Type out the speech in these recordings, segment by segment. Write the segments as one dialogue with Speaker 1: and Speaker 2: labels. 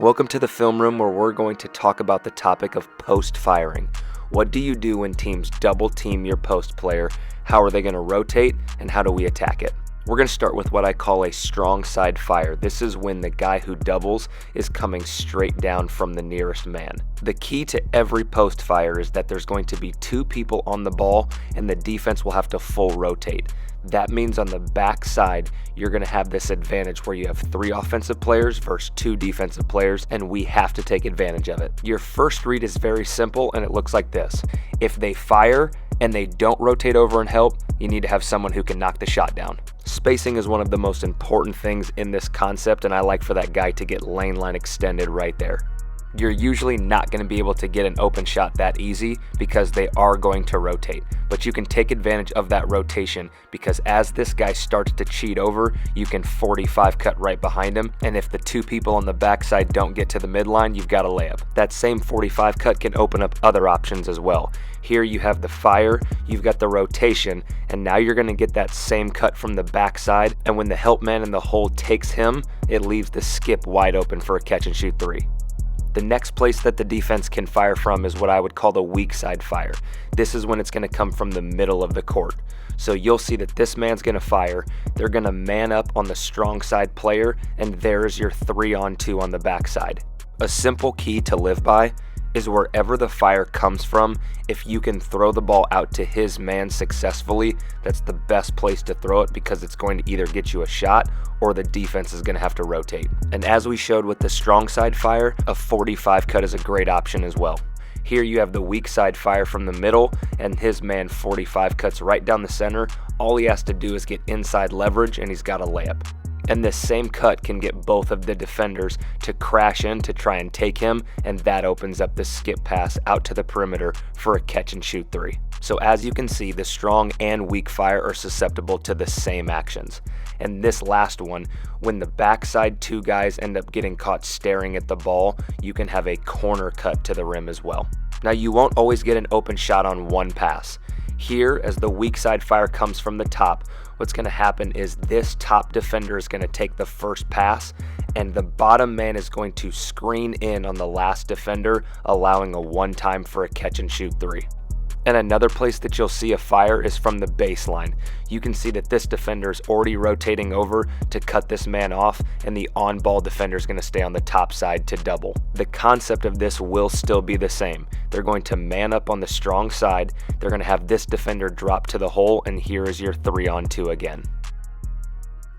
Speaker 1: Welcome to the film room where we're going to talk about the topic of post firing. What do you do when teams double team your post player? How are they going to rotate and how do we attack it? We're going to start with what I call a strong side fire. This is when the guy who doubles is coming straight down from the nearest man. The key to every post fire is that there's going to be two people on the ball and the defense will have to full rotate. That means on the back side, you're going to have this advantage where you have 3 offensive players versus 2 defensive players, and we have to take advantage of it. Your first read is very simple, and it looks like this. If they fire and they don't rotate over and help, you need to have someone who can knock the shot down. Spacing is one of the most important things in this concept, and I like for that guy to get lane line extended right there. You're usually not going to be able to get an open shot that easy because they are going to rotate. But you can take advantage of that rotation because as this guy starts to cheat over, you can 45 cut right behind him. And if the 2 people on the backside don't get to the midline, you've got a layup. That same 45 cut can open up other options as well. Here you have the fire, you've got the rotation, and now you're going to get that same cut from the backside. And when the help man in the hole takes him, it leaves the skip wide open for a catch and shoot 3. The next place that the defense can fire from is what I would call the weak side fire. This is when it's going to come from the middle of the court. So you'll see that this man's going to fire, they're going to man up on the strong side player, and there's your 3-on-2 on the backside. A simple key to live by is wherever the fire comes from, if you can throw the ball out to his man successfully, that's the best place to throw it because it's going to either get you a shot or the defense is going to have to rotate. And as we showed with the strong side fire, a 45 cut is a great option as well. Here you have the weak side fire from the middle and his man 45 cuts right down the center. All he has to do is get inside leverage and he's got a layup. And this same cut can get both of the defenders to crash in to try and take him, and that opens up the skip pass out to the perimeter for a catch and shoot 3. So as you can see, the strong and weak fire are susceptible to the same actions. And this last one, when the backside 2 guys end up getting caught staring at the ball, you can have a corner cut to the rim as well. Now you won't always get an open shot on one pass. Here, as the weak side fire comes from the top, what's going to happen is this top defender is going to take the first pass and the bottom man is going to screen in on the last defender, allowing a one-time for a catch and shoot 3. And another place that you'll see a fire is from the baseline. You can see that this defender is already rotating over to cut this man off, and the on-ball defender is going to stay on the top side to double. The concept of this will still be the same. They're going to man up on the strong side, they're going to have this defender drop to the hole, and here is your 3-on-2 again.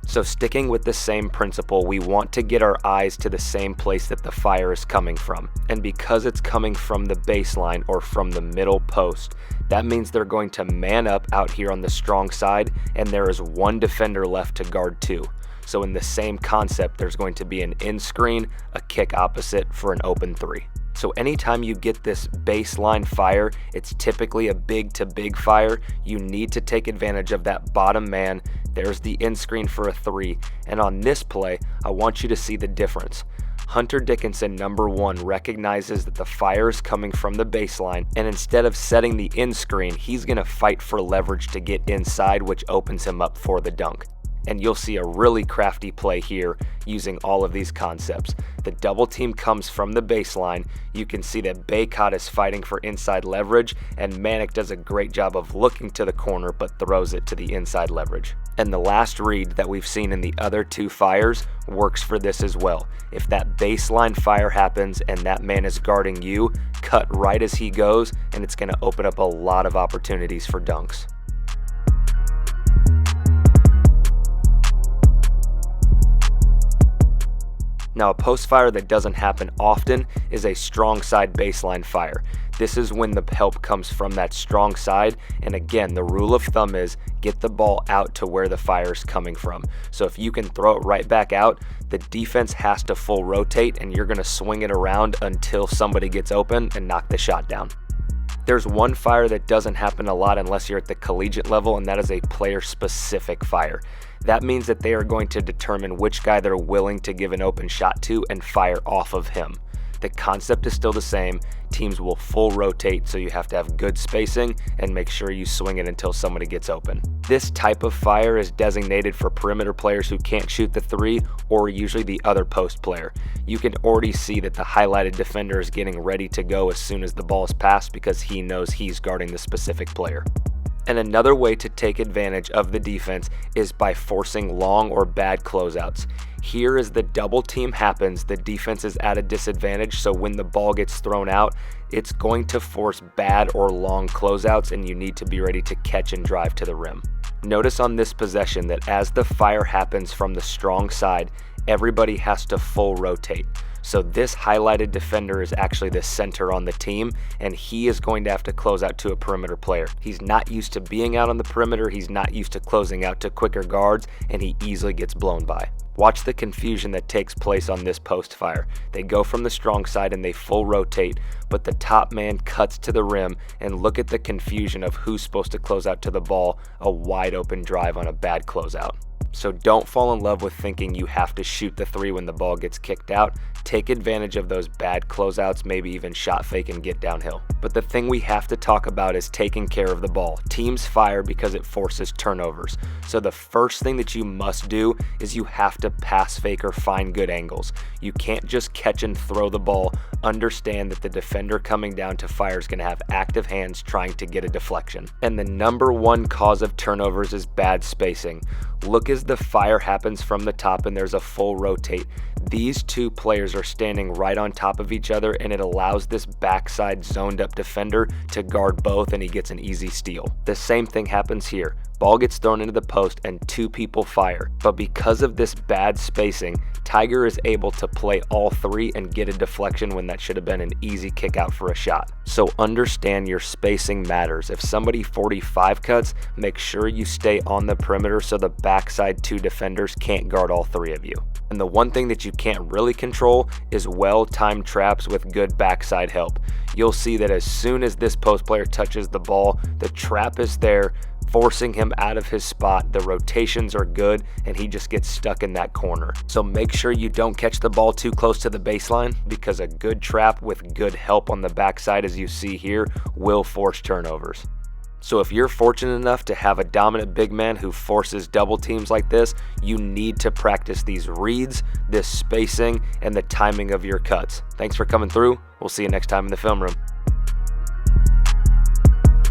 Speaker 1: So sticking with the same principle, we want to get our eyes to the same place that the fire is coming from. And because it's coming from the baseline or from the middle post, that means they're going to man up out here on the strong side, and there is 1 defender left to guard 2. So in the same concept, there's going to be an in screen, a kick opposite for an open 3. So anytime you get this baseline fire, it's typically a big to big fire. You need to take advantage of that bottom man. There's the in screen for a 3. And on this play, I want you to see the difference. Hunter Dickinson, number 1, recognizes that the fire is coming from the baseline, and instead of setting the in screen, he's going to fight for leverage to get inside, which opens him up for the dunk. And you'll see a really crafty play here using all of these concepts. The double team comes from the baseline. You can see that Baycott is fighting for inside leverage, and Manic does a great job of looking to the corner but throws it to the inside leverage. And the last read that we've seen in the other 2 fires works for this as well. If that baseline fire happens and that man is guarding you, cut right as he goes, and it's going to open up a lot of opportunities for dunks. Now, a post fire that doesn't happen often is a strong side baseline fire. This is when the help comes from that strong side, and again, the rule of thumb is get the ball out to where the fire is coming from. So if you can throw it right back out, the defense has to full rotate, and you're going to swing it around until somebody gets open and knock the shot down. There's one fire that doesn't happen a lot unless you're at the collegiate level, and that is a player-specific fire. That means that they are going to determine which guy they're willing to give an open shot to and fire off of him. The concept is still the same. Teams will full rotate, so you have to have good spacing and make sure you swing it until somebody gets open. This type of fire is designated for perimeter players who can't shoot the three, or usually the other post player. You can already see that the highlighted defender is getting ready to go as soon as the ball is passed because he knows he's guarding the specific player. And another way to take advantage of the defense is by forcing long or bad closeouts. Here, as the double team happens, the defense is at a disadvantage, so when the ball gets thrown out, it's going to force bad or long closeouts, and you need to be ready to catch and drive to the rim. Notice on this possession that as the fire happens from the strong side, everybody has to full rotate. So this highlighted defender is actually the center on the team, and he is going to have to close out to a perimeter player. He's not used to being out on the perimeter, he's not used to closing out to quicker guards, and he easily gets blown by. Watch the confusion that takes place on this post fire. They go from the strong side and they full rotate, but the top man cuts to the rim, and look at the confusion of who's supposed to close out to the ball, a wide open drive on a bad closeout. So don't fall in love with thinking you have to shoot the three when the ball gets kicked out. Take advantage of those bad closeouts, maybe even shot fake and get downhill. But the thing we have to talk about is taking care of the ball. Teams fire because it forces turnovers. So the first thing that you must do is you have to pass fake or find good angles. You can't just catch and throw the ball. Understand that the defender coming down to fire is going to have active hands trying to get a deflection. And the number one cause of turnovers is bad spacing. Look as the fire happens from the top and there's a full rotate. These two players are standing right on top of each other, and it allows this backside zoned up defender to guard both, and he gets an easy steal. The same thing happens here. Ball gets thrown into the post and two people fire. But because of this bad spacing, Tiger is able to play all three and get a deflection when that should have been an easy kick out for a shot. So understand your spacing matters. If somebody 45 cuts, make sure you stay on the perimeter so the backside two defenders can't guard all three of you. And the one thing that you can't really control is well-timed traps with good backside help. You'll see that as soon as this post player touches the ball, the trap is there, forcing him out of his spot. The rotations are good, and he just gets stuck in that corner. So make sure you don't catch the ball too close to the baseline, because a good trap with good help on the backside, as you see here, will force turnovers. So if you're fortunate enough to have a dominant big man who forces double teams like this, you need to practice these reads, this spacing, and the timing of your cuts. Thanks for coming through. We'll see you next time in the film room.